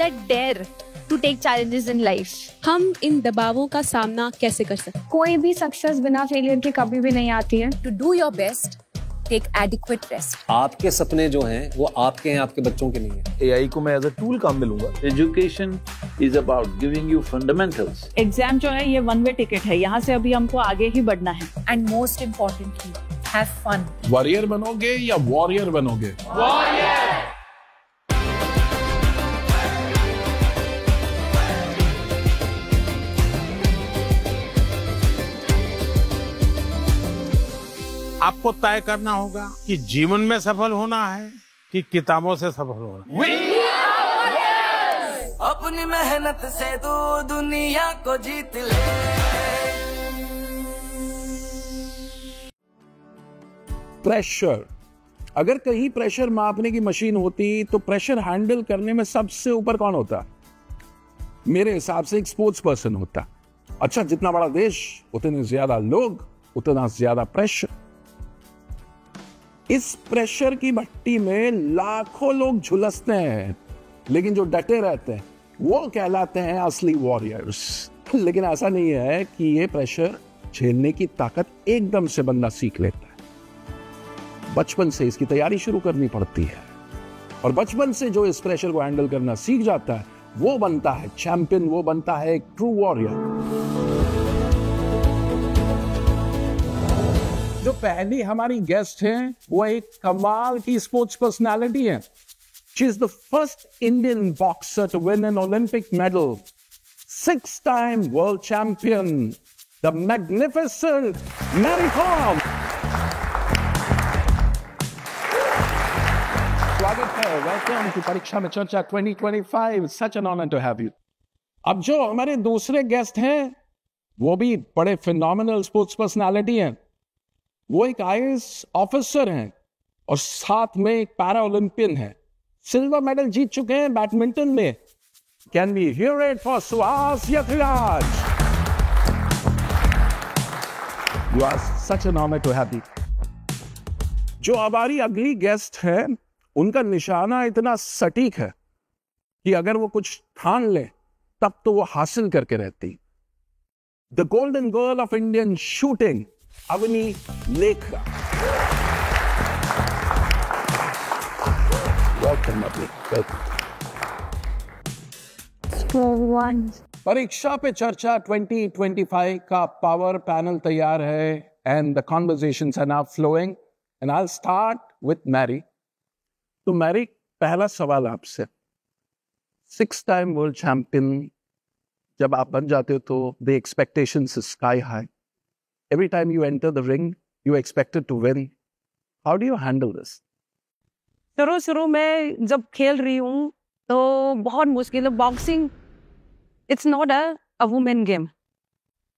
that dare to take challenges in life. हम इन दबावों का सामना कैसे कर सकते हैं? कोई भी सक्सेस बिना फेलियर के कभी भी नहीं आती है. To do your best, take adequate rest. आपके सपने जो हैं वो आपके हैं, आपके बच्चों के नहीं हैं. AI को मैं एज अ टूल काम में लूंगा. Education is about giving you fundamentals. Exam जो है ये वन वे टिकट है, यहाँ से अभी हमको आगे ही बढ़ना है. And most importantly, have fun. Warrior बनोगे या वॉरियर बनोगे? Warrior! आपको तय करना होगा कि जीवन में सफल होना है कि किताबों से सफल होना है. अपनी मेहनत से तू दुनिया को जीत ले. प्रेशर. अगर कहीं प्रेशर मापने की मशीन होती तो प्रेशर हैंडल करने में सबसे ऊपर कौन होता? मेरे हिसाब से एक स्पोर्ट्स पर्सन होता. अच्छा, जितना बड़ा देश उतने ज्यादा लोग, उतना ज्यादा प्रेशर. इस प्रेशर की भट्टी में लाखों लोग झुलसते हैं, लेकिन जो डटे रहते हैं वो कहलाते हैं असली वॉरियर्स. लेकिन ऐसा नहीं है कि ये प्रेशर झेलने की ताकत एकदम से बंदा सीख लेता है. बचपन से इसकी तैयारी शुरू करनी पड़ती है, और बचपन से जो इस प्रेशर को हैंडल करना सीख जाता है वो बनता है चैंपियन, वो बनता है एक ट्रू वॉरियर. जो पहली हमारी गेस्ट हैं वो एक कमाल की स्पोर्ट्स पर्सनालिटी है. She is the first Indian boxer to win an Olympic medal, 6-time world champion, the magnificent Mary Kom. स्वागत है, welcome to Pariksha mein Charcha 2025. Such an honour to have you. अब जो हमारे दूसरे गेस्ट हैं वो भी बड़े फिनोमिनल स्पोर्ट्स पर्सनालिटी हैं. वो एक IAS ऑफिसर हैं और साथ में एक पैरा ओलंपियन है. सिल्वर मेडल जीत चुके हैं बैडमिंटन में. Can we hear it for Suhas Yathiraj? You are such an honour to have you. जो हमारी अगली गेस्ट है उनका निशाना इतना सटीक है कि अगर वो कुछ ठान ले तब तो वो हासिल करके रहती. The golden girl of Indian shooting, Avani Lekha. Welcome Avani. Pariksha Pe Charcha 2025 का पावर पैनल तैयार है and the conversations are now flowing and I will start with Mary. तो मैरी, पहला सवाल आपसे. 6-time वर्ल्ड चैंपियन जब आप बन जाते हो तो the expectations sky high. Every time you enter the ring, you are expected to win. How do you handle this? शुरू में जब खेल रही हूँ तो बहुत मुश्किल है. Boxing it's not a women game.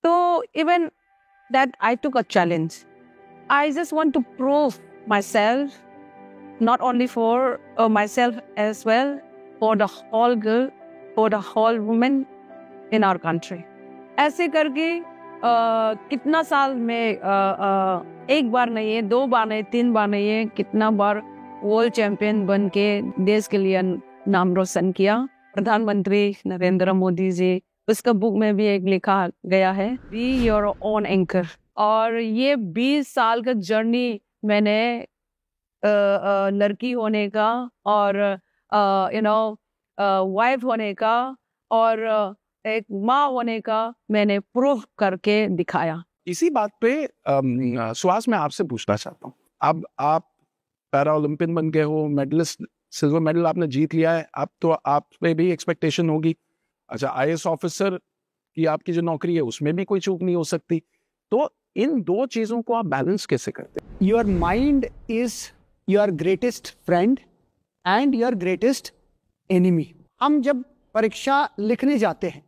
तो even that I took a challenge. I just want to prove myself, not only for myself as well, for the whole girl, for the whole women in our country. ऐसे करके कितना साल में एक बार नहीं है, 2 बार नहीं, 3 बार नहीं है, कितना बार वर्ल्ड चैंपियन बन के देश के लिए नाम रोशन किया. प्रधानमंत्री नरेंद्र मोदी जी, उसका बुक में भी एक लिखा गया है, बी योर ओन एंकर. और ये 20 साल का जर्नी मैंने लड़की होने का और वाइफ होने का और एक माँ होने का मैंने प्रूफ करके दिखाया. इसी बात पे सुहास, मैं आपसे पूछना चाहता हूँ. अब आप पैरा ओलंपियन बन गए हो, मेडलिस्ट, सिल्वर मेडल आपने जीत लिया है. अब तो आप पे भी एक्सपेक्टेशन होगी. अच्छा, IAS ऑफिसर की आपकी जो नौकरी है उसमें भी कोई चूक नहीं हो सकती. तो इन दो चीजों को आप बैलेंस कैसे करते हैं? Your mind is your greatest friend and your greatest enemy. हम जब परीक्षा लिखने जाते हैं,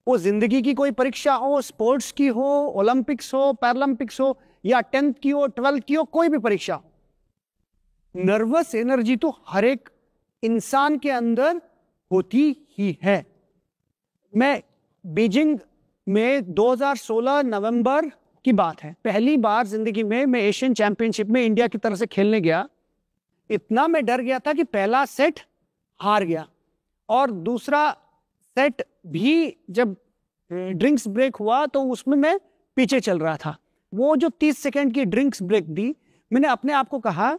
वो जिंदगी की कोई परीक्षा हो, स्पोर्ट्स की हो, ओलंपिक्स हो, पैरालंपिक्स हो, या 10th की हो, 12th की हो, कोई भी परीक्षा हो, नर्वस एनर्जी तो हर एक इंसान के अंदर होती ही है. मैं बीजिंग में 2016 नवंबर की बात है, पहली बार जिंदगी में मैं एशियन चैंपियनशिप में इंडिया की तरफ से खेलने गया. इतना मैं डर गया था कि पहला सेट हार गया और दूसरा सेट भी जब ड्रिंक्स ब्रेक हुआ तो उसमें मैं पीछे चल रहा था। वो जो 30 सेकंड की ड्रिंक्स ब्रेक दी, मैंने अपने आप को कहा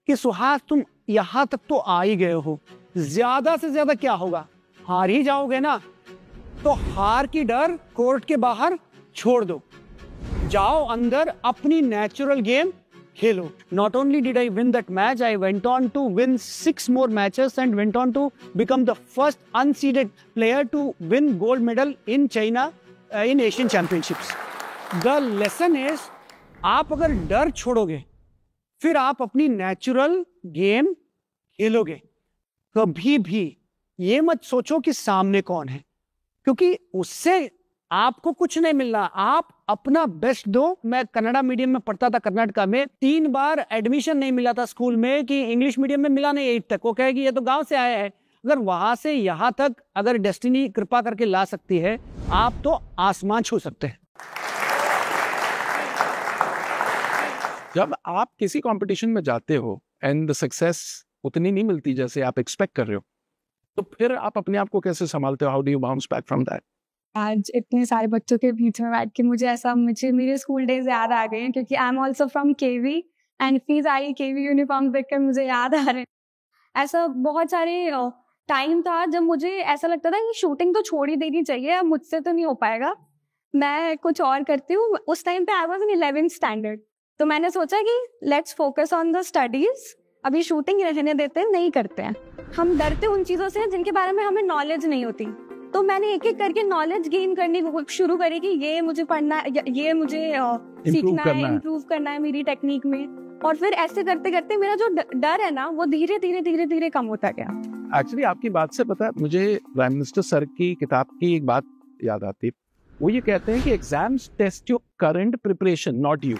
कि सुहास तुम यहाँ तक तो आ ही गए हो, ज्यादा से ज्यादा क्या होगा, हार ही जाओगे ना, तो हार की डर कोर्ट के बाहर छोड़ दो, जाओ अंदर अपनी natural game Khelo. Not only did I win that match, I went on to win 6 more matches and went on to become the first unseeded player to win gold medal in China in Asian Championships. The lesson is, आप अगर डर छोड़ोगे फिर आप अपनी natural game खेलोगे। कभी भी ये मत सोचो कि सामने कौन है, क्योंकि उससे आपको कुछ नहीं मिलना, आप अपना बेस्ट दो। मैं कन्नड़ा मीडियम में पढ़ता था कर्नाटका में, 3 बार एडमिशन नहीं मिला था स्कूल में कि इंग्लिश मीडियम में मिला नहीं 8 तक। वो कहेगी ये तो गांव से आया है। अगर वहां से यहां तक अगर डेस्टिनी कृपा करके ला सकती है, आप तो आसमान छू सकते हैं। जब आप किसी कंपटीशन में जाते हो एंड द सक्सेस उतनी नहीं मिलती जैसे आप एक्सपेक्ट कर रहे हो, तो फिर आप अपने आप को कैसे संभालते हो? How do you bounce back from that? आज इतने सारे बच्चों के बीच में बैठ के मुझे मेरे स्कूल डेज याद आ गए हैं, क्योंकि I am also from KV and fees I KV uniform देखकर मुझे याद आ रहे हैं। ऐसा बहुत सारे टाइम था जब मुझे ऐसा लगता था कि शूटिंग तो छोड़ ही देनी चाहिए, अब मुझसे तो नहीं हो पाएगा, मैं कुछ और करती हूँ। उस टाइम पे I was in 11th standard, तो मैंने सोचा कि let's focus on the studies, अभी शूटिंग रहने देते हैं, नहीं करते हैं। हम डरते उन चीज़ों से जिनके बारे में हमें नॉलेज नहीं होती, तो मैंने एक एक करके नॉलेज गेन करनी शुरू करी कि ये मुझे पढ़ना है, ये मुझे सीखना है, इम्प्रूव करना है मेरी टेक्निक में। और फिर ऐसे करते करते मेरा जो डर है ना, वो धीरे धीरे कम होता गया। एक्चुअली आपकी बात से पता है मुझे प्राइम मिनिस्टर सर की किताब की एक बात याद आती है। वो ये कहते हैं कि exams test your current preparation, not you.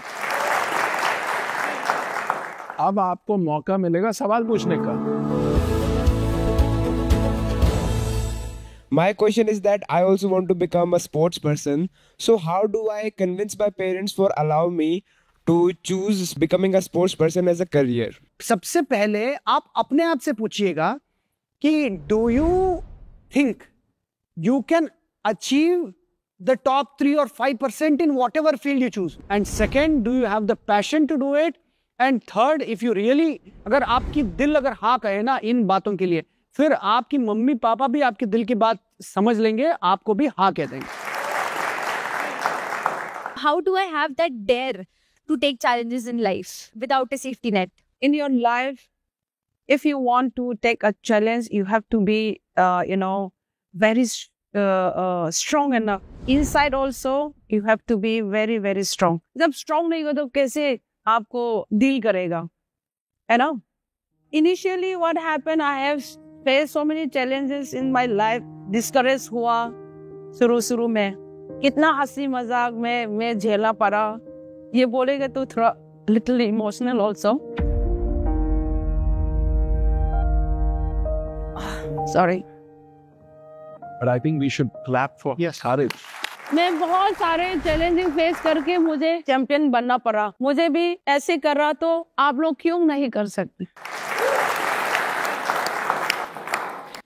अब आपको मौका मिलेगा सवाल पूछने का। My question is that I also want to become a sports person. So how do I convince my parents for allow me to choose becoming a sports person as a career? सबसे पहले आप अपने आप से पूछिएगा कि do you think you can achieve the top 3 or 5% in whatever field you choose? And second, do you have the passion to do it? And third, if you really, अगर आपकी दिल अगर हाँ कहे ना इन बातों के लिए, फिर आपकी मम्मी पापा भी आपके दिल की बात समझ लेंगे, आपको भी हाँ कह देंगे। How do I have that dare to take challenges in life without a safety net? In your life, if you want to take a challenge, you have to be, very strong enough. Inside also, you have to be very, very strong. जब strong नहीं हो तो कैसे आपको deal करेगा, है ना? Initially, what happened? I have faced so many challenges in my life. Discourage हुआ शुरू में, कितना हंसी मजाक में मैं झेलना पड़ा। ये बोलेगा तो थोड़ा little emotional also. Sorry. But I think we should clap for courage. मैं बहुत सारे चैलेंजिंग फेस करके मुझे चैंपियन बनना पड़ा। मुझे भी ऐसे कर रहा तो आप लोग क्यों नहीं कर सकते?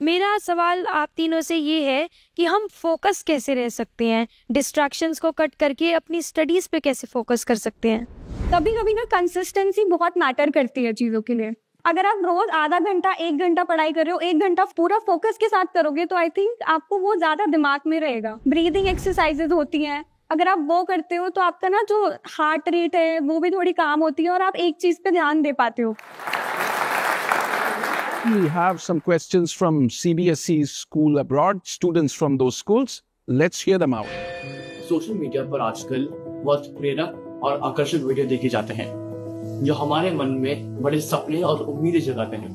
मेरा सवाल आप तीनों से ये है कि हम फोकस कैसे रह सकते हैं, डिस्ट्रैक्शंस को कट करके अपनी स्टडीज पे कैसे फोकस कर सकते हैं? कभी कभी ना कंसिस्टेंसी बहुत मैटर करती है चीज़ों के लिए। अगर आप रोज आधा घंटा 1 घंटा पढ़ाई कर रहे हो, 1 घंटा पूरा फोकस के साथ करोगे तो आई थिंक आपको वो ज्यादा दिमाग में रहेगा। ब्रीदिंग एक्सरसाइजेज होती हैं, अगर आप वो करते हो तो आपका ना जो हार्ट रेट है वो भी थोड़ी काम होती है और आप एक चीज पे ध्यान दे पाते हो। We have some questions from CBSE school abroad, students from those schools. Let's hear them out. Social media पर आजकल बहुत प्रेरक और आकर्षक वीडियो देखे जाते हैं जो हमारे मन में बड़े सपने और उम्मीदें जगाते हैं,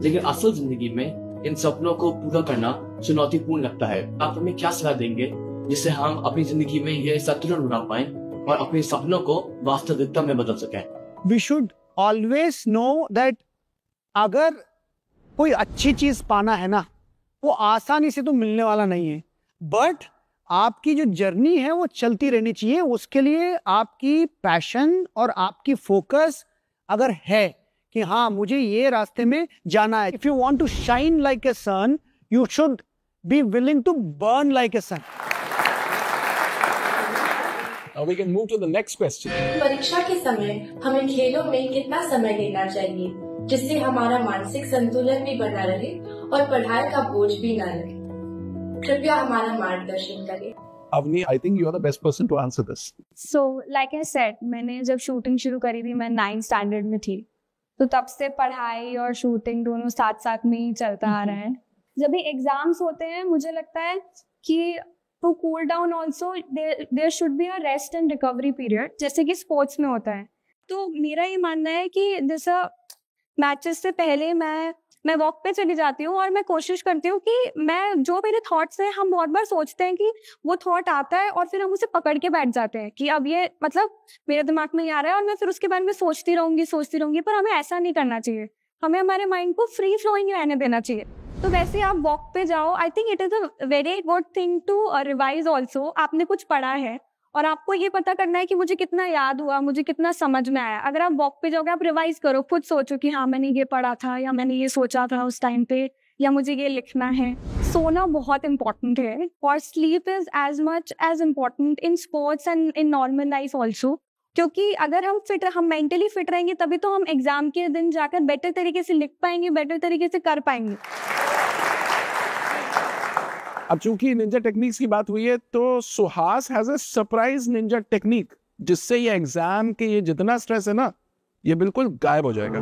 लेकिन असल जिंदगी में इन सपनों को पूरा करना चुनौतीपूर्ण लगता है। आप हमें क्या सलाह देंगे जिससे हम अपनी जिंदगी में यह संतुलन बना पाएं और अपने सपनों को वास्तविकता में बदल सकें? We should always know that अगर कोई अच्छी चीज पाना है ना, वो आसानी से तो मिलने वाला नहीं है, बट आपकी जो जर्नी है वो चलती रहनी चाहिए। उसके लिए आपकी पैशन और आपकी फोकस अगर है कि हाँ मुझे ये रास्ते में जाना है, if you want to shine like a sun, You should be willing to burn like a sun. Now we can move to the next question. परीक्षा के समय हमें खेलों में कितना समय देना चाहिए जिससे हमारा मानसिक संतुलन भी बना रहे और पढ़ाई का बोझ भी न रहे? कृपया हमारा मार्गदर्शन करें। Avni, I think you are the best person to answer this. So, like I said, मैंने जब शूटिंग शुरू करी थी मैं 9th स्टैंडर्ड में थी, तो तब से पढ़ाई और शूटिंग दोनों साथ साथ में ही चलता आ रहा है। जब भी एग्जाम्स होते हैं मुझे लगता है कि to cool down also there should be a rest and recovery period, जैसे कि स्पोर्ट्स में होता है। तो मेरा ये मानना है कि जैसा मैचेस से पहले मैं वॉक पे चली जाती हूँ और मैं कोशिश करती हूँ कि मैं जो मेरे थॉट्स हैं, हम बहुत बार सोचते हैं कि वो थॉट आता है और फिर हम उसे पकड़ के बैठ जाते हैं कि अब ये मतलब मेरे दिमाग में ये आ रहा है और मैं फिर उसके बारे में सोचती रहूंगी, पर हमें ऐसा नहीं करना चाहिए। हमें हमारे माइंड को फ्री फ्लोइंग रहने देना चाहिए। तो वैसे आप वॉक पे जाओ, I think it is a very good thing to revise also. आपने कुछ पढ़ा है और आपको ये पता करना है कि मुझे कितना याद हुआ, मुझे कितना समझ में आया। अगर आप वॉक पे जाओगे, आप रिवाइज करो, खुद सोचो कि हाँ मैंने ये पढ़ा था या मैंने ये सोचा था उस टाइम पे, या मुझे ये लिखना है। सोना बहुत इंपॉर्टेंट है और sleep is as much as important in sports and in normal life also, क्योंकि अगर हम मेंटली फिट रहेंगे तभी तो हम एग्जाम के दिन जाकर बेटर तरीके से लिख पाएंगे, बेटर तरीके से कर पाएंगे। अब चूंकि निंजा टेक्निक्स की बात हुई है तो Suhas has a surprise Ninja technique जिससे ये एग्जाम के ये जितना स्ट्रेस है ना, ये बिल्कुल गायब हो जाएगा।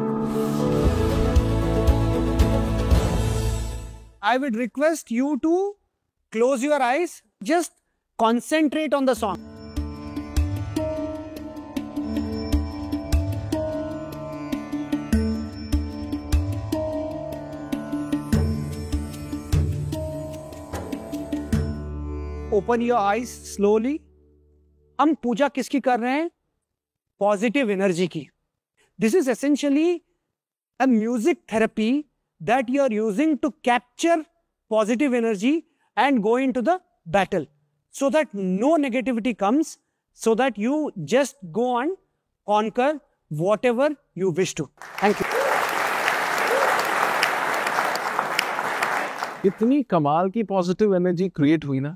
I would request you to close your eyes, just concentrate on the song. Open your eyes slowly. हम पूजा किसकी कर रहे हैं? पॉजिटिव एनर्जी की। This is essentially a music therapy that you are using to capture positive energy and go into the battle so that no negativity comes, so that you just go and conquer whatever you wish to. Thank you. इतनी कमाल की positive energy create हुई ना,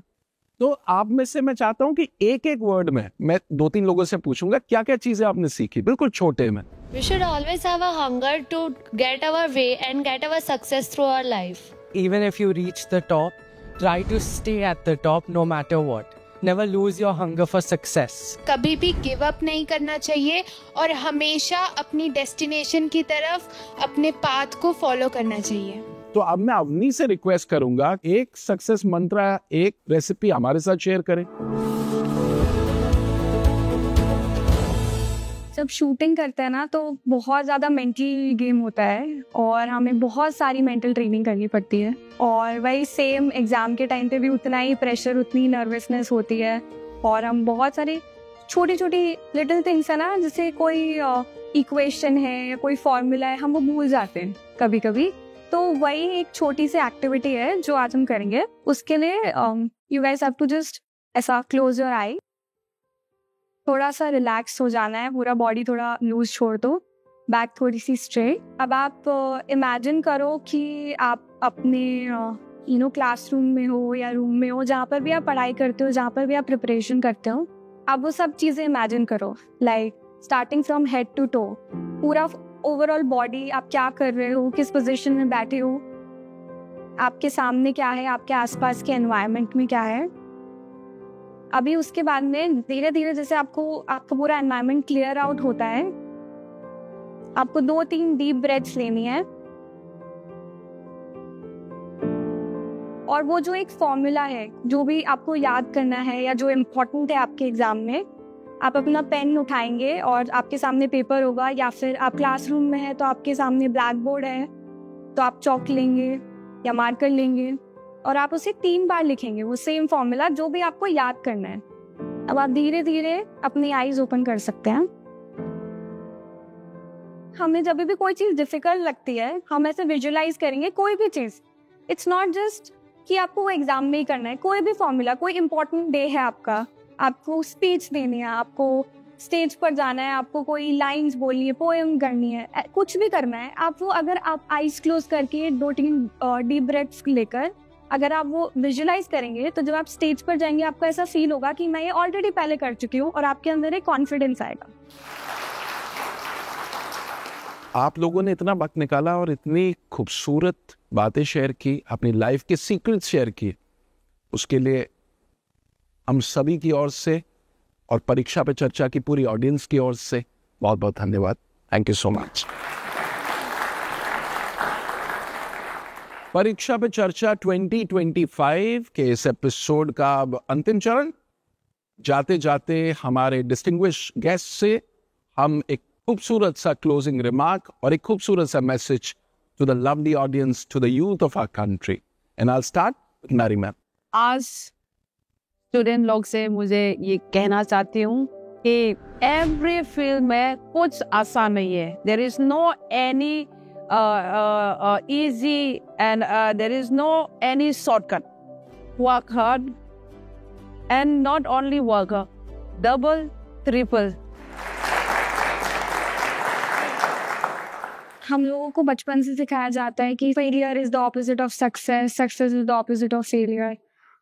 तो आप में से मैं चाहता हूं कि एक एक वर्ड में मैं 2-3 लोगों से पूछूंगा क्या क्या चीजें आपने सीखी, बिल्कुल छोटे में। We should always have a hunger to get our way and get our success through our life. Even if you reach the top, try to stay at the top no matter what. Never lose your hunger for success. कभी भी give up नहीं करना चाहिए और हमेशा अपनी destination की तरफ अपने पाथ को फॉलो करना चाहिए। तो अब मैं अवनी से रिक्वेस्ट करूंगा एक सक्सेस मंत्र, एक रेसिपी हमारे साथ शेयर करें। जब शूटिंग करते हैं ना तो बहुत ज़्यादा मेंटल गेम होता है और हमें बहुत सारी मेंटल ट्रेनिंग करनी पड़ती है, और वही सेम एग्ज़ाम के टाइम पे भी उतना ही प्रेशर, उतनी नर्वसनेस होती है, और हम बहुत सारी छोटी छोटी लिटिल थिंग्स है ना, जैसे कोई इक्वेशन है या कोई फॉर्मूला है, हम वो भूल जाते हैं कभी कभी। तो वही एक छोटी सी एक्टिविटी है जो आज हम करेंगे। उसके लिए you guys have to just ऐसा क्लोज योर आई, थोड़ा सा रिलैक्स हो जाना है, पूरा बॉडी थोड़ा लूज छोड़ दो, बैक थोड़ी सी स्ट्रेट। अब आप इमेजिन करो कि आप अपने क्लासरूम में हो या रूम में हो, जहाँ पर भी आप पढ़ाई करते हो, जहाँ पर भी आप प्रिपरेशन करते हो, आप वो सब चीज़ें इमेजिन करो, like starting from head to toe, पूरा ओवरऑल बॉडी, आप क्या कर रहे हो, किस पोजीशन में बैठे हो, आपके सामने क्या है, आपके आसपास के एनवायरनमेंट में क्या है। अभी उसके बाद में धीरे धीरे जैसे आपका पूरा एनवायरनमेंट क्लियर आउट होता है, आपको 2-3 डीप ब्रेथ्स लेनी है, और वो जो एक फॉर्मूला है जो भी आपको याद करना है या जो इम्पोर्टेंट है आपके एग्जाम में, आप अपना पेन उठाएंगे और आपके सामने पेपर होगा, या फिर आप क्लासरूम में है तो आपके सामने ब्लैक बोर्ड है तो आप चॉक लेंगे या मार्कर लेंगे और आप उसे 3 बार लिखेंगे, वो सेम फॉर्मूला जो भी आपको याद करना है। अब आप धीरे धीरे अपनी आईज ओपन कर सकते हैं। हमें जब भी कोई चीज़ डिफिकल्ट लगती है, हम ऐसे विजुअलाइज करेंगे कोई भी चीज़। इट्स नॉट जस्ट कि आपको वो एग्जाम में ही करना है, कोई भी फॉर्मूला, कोई इंपॉर्टेंट डे है आपका, आपको स्पीच देनी है, आपको स्टेज पर जाना है, आपको कोई लाइंस बोलनी है, पोएम करनी है, कुछ भी करना है, आप वो अगर आप आईज क्लोज करके 2-3 डीप ब्रेथ्स लेकर अगर आप वो विजुअलाइज करेंगे तो जब आप स्टेज पर जाएंगे आपको ऐसा फील होगा कि मैं ये ऑलरेडी पहले कर चुकी हूँ और आपके अंदर एक कॉन्फिडेंस आएगा। आप लोगों ने इतना वक्त निकाला और इतनी खूबसूरत बातें शेयर की, अपनी लाइफ के सीक्रेट्स शेयर किए, उसके लिए हम सभी की ओर से और परीक्षा पे चर्चा की पूरी ऑडियंस की ओर से बहुत बहुत धन्यवाद। Thank you so much. परीक्षा पे चर्चा 2025 के इस एपिसोड का अब अंतिम चरण। जाते जाते हमारे डिस्टिंग्विश गेस्ट से हम एक खूबसूरत सा क्लोजिंग रिमार्क और एक खूबसूरत सा message to the lovely audience, to the youth of our country, and I will start with Mary ma'am. आज स्टूडेंट लोग से मुझे ये कहना चाहती हूँ कि एवरी फील्ड में कुछ आसान नहीं है। There is no any easy and there is no any shortcut. Work hard and not only work, double, triple. हम लोगों को बचपन से सिखाया जाता है कि failure is the opposite of success, success is the opposite of failure,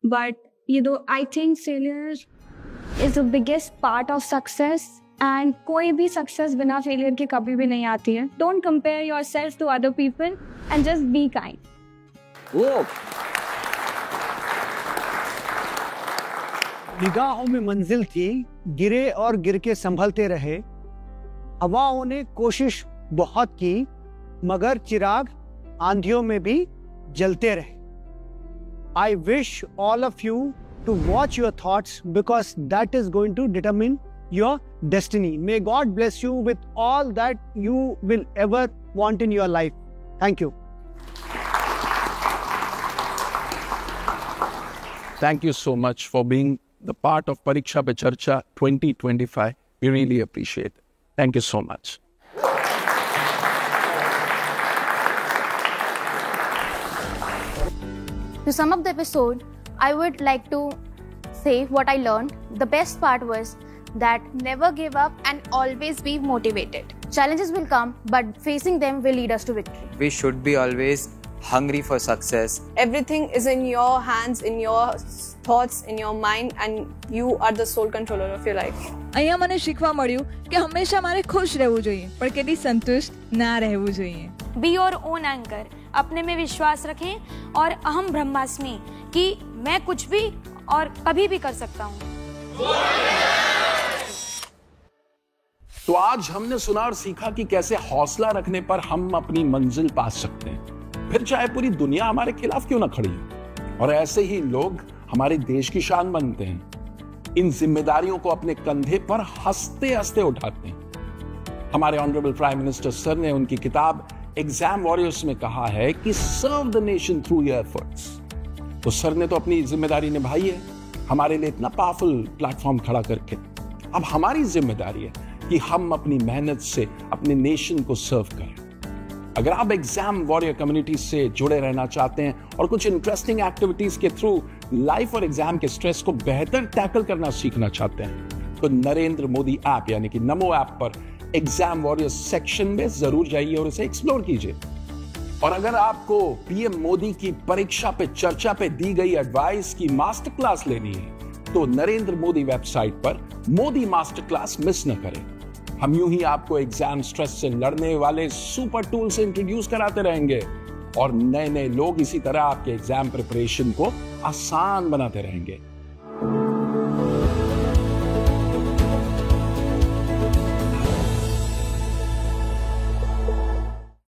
but ये दो, I think failure is the biggest part of success, and कोई भी सक्सेस बिना फेलियर के कभी भी नहीं आती है। Don't compare yourself to other people and just be kind. निगाहों में मंजिल थी, गिरे और गिर के संभलते रहे। हवाओं ने कोशिश बहुत की, मगर चिराग आंधियों में भी जलते रहे। I wish all of you to watch your thoughts because that is going to determine your destiny. May God bless you with all that you will ever want in your life. Thank you. Thank you so much for being the part of Pariksha Pe Charcha 2025. We really appreciate it. Thank you so much. To sum up the episode, I would like to say what I learned. The best part was that never give up and always be motivated. Challenges will come, but facing them will lead us to victory. We should be always hungry for success. Everything is in your hands, in your thoughts, in your mind, and you are the sole controller of your life. અહીંયા મને શીખવા મળ્યું કે હંમેશા મારે ખુશ રહેવું જોઈએ, પણ કદી સંતુષ્ટ ના રહેવું જોઈએ. Be your own anchor. अपने में विश्वास रखें और अहम ब्रह्मास्मि कि मैं कुछ भी और कभी भी कर सकता हूँ। तो आज हमने सुना और सीखा कि कैसे हौसला रखने पर हम अपनी मंजिल पा सकते हैं, फिर चाहे पूरी दुनिया हमारे खिलाफ क्यों ना खड़ी हो। और ऐसे ही लोग हमारे देश की शान बनते हैं, इन जिम्मेदारियों को अपने कंधे पर हंसते हंसते उठाते हैं। हमारे ऑनरेबल प्राइम मिनिस्टर सर ने उनकी किताब एग्जाम वॉरियर्स में कहा है कि serve the nation through your efforts. तो सर ने तो अपनी जिम्मेदारी निभाई है, हमारे लिए इतना पावरफुल प्लेटफॉर्म खड़ा करके। अब हमारी जिम्मेदारी है कि हम अपनी मेहनत से अपने नेशन को सर्व करें। अगर आप एग्जाम वॉरियर कम्युनिटी से जुड़े रहना चाहते हैं और कुछ इंटरेस्टिंग एक्टिविटीज के थ्रू लाइफ और एग्जाम के स्ट्रेस को बेहतर टैकल करना सीखना चाहते हैं, तो नरेंद्र मोदी ऐप यानी कि नमो ऐप पर एग्जाम वॉरियर सेक्शन में जरूर जाइए और इसे एक्सप्लोर कीजिए। और अगर आपको पीएम मोदी की परीक्षा पे चर्चा पे दी गई एडवाइस की मास्टर क्लास लेनी है, तो नरेंद्र मोदी वेबसाइट पर मोदी मास्टर क्लास मिस न करें। हम यूं ही आपको एग्जाम स्ट्रेस से लड़ने वाले सुपर टूल से इंट्रोड्यूस कराते रहेंगे और नए नए लोग इसी तरह आपके एग्जाम प्रिपरेशन को आसान बनाते रहेंगे।